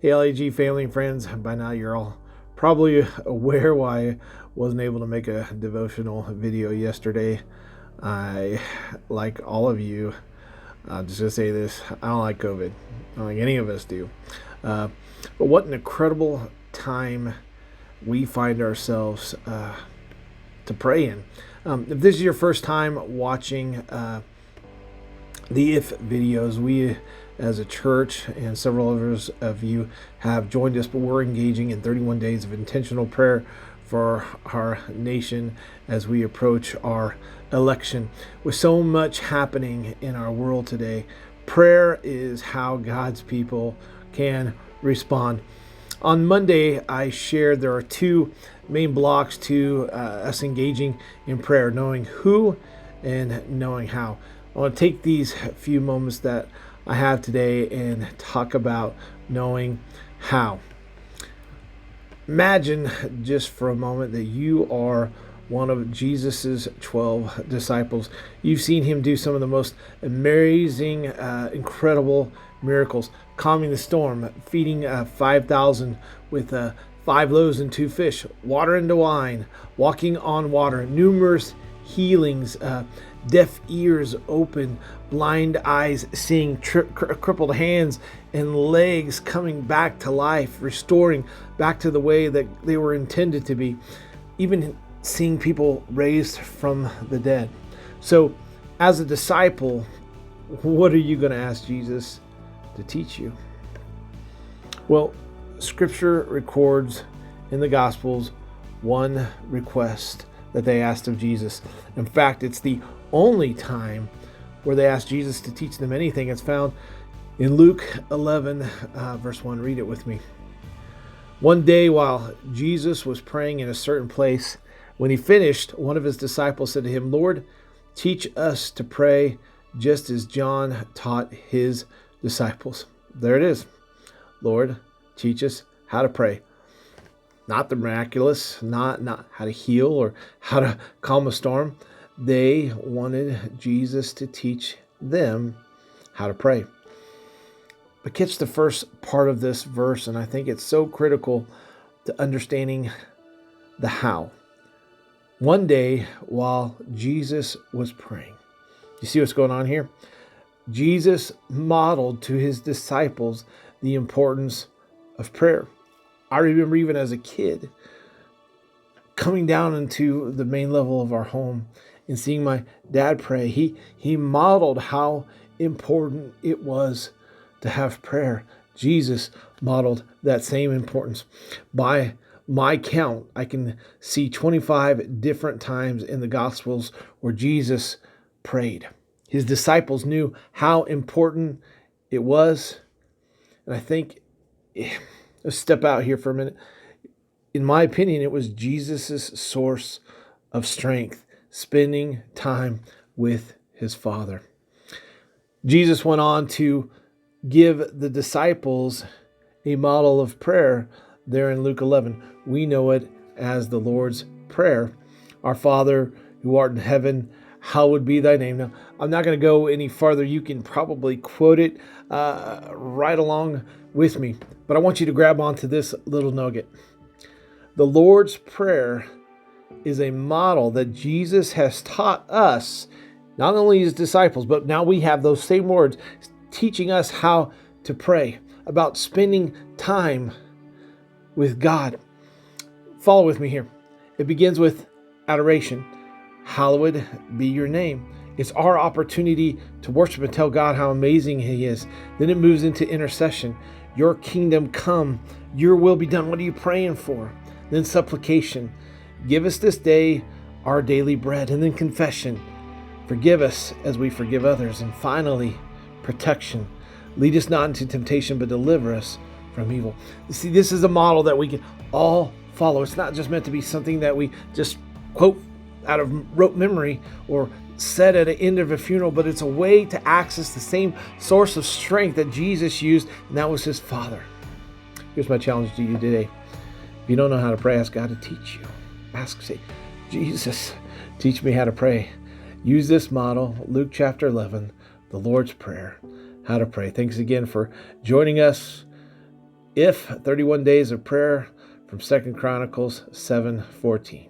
Hey, LAG family and friends, by now you're all probably aware why I wasn't able to make a devotional video yesterday. I, like all of you, just gonna say this, I don't like COVID. I don't think any of us do. Uh, but what an incredible time we find ourselves to pray in. If this is your first time watching the If videos, we as a church and several others of you have joined us, but we're engaging in 31 days of intentional prayer for our nation as we approach our election. With so much happening in our world today, prayer is how God's people can respond. On Monday, I shared there are two main blocks to us engaging in prayer: knowing who and knowing how. I want to take these few moments that I have today and talk about knowing how. Imagine just for a moment that you are one of Jesus's 12 disciples. You've seen him do some of the most amazing, incredible miracles: calming the storm, feeding 5,000 with 5 loaves and 2 fish, water into wine, walking on water, numerous healings, deaf ears open, blind eyes seeing, crippled hands and legs coming back to life, restoring back to the way that they were intended to be, even seeing people raised from the dead. So, as a disciple, what are you going to ask Jesus to teach you? Well, Scripture records in the Gospels one request that they asked of Jesus. In fact, it's the only time where they asked Jesus to teach them anything. It's found in Luke 11, verse 1. Read it with me. One day while Jesus was praying in a certain place, when he finished, one of his disciples said to him, "Lord, teach us to pray just as John taught his disciples." There it is. Lord, teach us how to pray. Not the miraculous, not how to heal or how to calm a storm. They wanted Jesus to teach them how to pray. But catch the first part of this verse, and I think it's so critical to understanding the how. One day while Jesus was praying, you see what's going on here? Jesus modeled to his disciples the importance of prayer. I remember even as a kid coming down into the main level of our home and seeing my dad pray. He modeled how important it was to have prayer. Jesus modeled that same importance. By my count, I can see 25 different times in the Gospels where Jesus prayed. His disciples knew how important it was. And I think, let's step out here for a minute. In my opinion, it was Jesus' source of strength, spending time with his Father. Jesus went on to give the disciples a model of prayer there in Luke 11. We know it as the Lord's Prayer. Our Father who art in heaven, hallowed be thy name. Now, I'm not going to go any farther. You can probably quote it right along with me, but I want you to grab onto this little nugget. The Lord's Prayer is a model that Jesus has taught us, not only his disciples, but now we have those same words teaching us how to pray, about spending time with God. Follow with me here. It begins with adoration. Hallowed be your name. It's our opportunity to worship and tell God how amazing he is. Then it moves into intercession. Your kingdom come, your will be done. What are you praying for? Then supplication. Give us this day our daily bread. And then confession. Forgive us as we forgive others. And finally, protection. Lead us not into temptation, but deliver us from evil. You see, this is a model that we can all follow. It's not just meant to be something that we just quote out of rote memory or said at the end of a funeral, but it's a way to access the same source of strength that Jesus used, and that was his Father. Here's my challenge to you today. If you don't know how to pray, ask God to teach you. Say, Jesus, teach me how to pray. Use this model, Luke chapter 11, the Lord's Prayer, how to pray. Thanks again for joining us If 31 days of prayer from 2 Chronicles 7:14.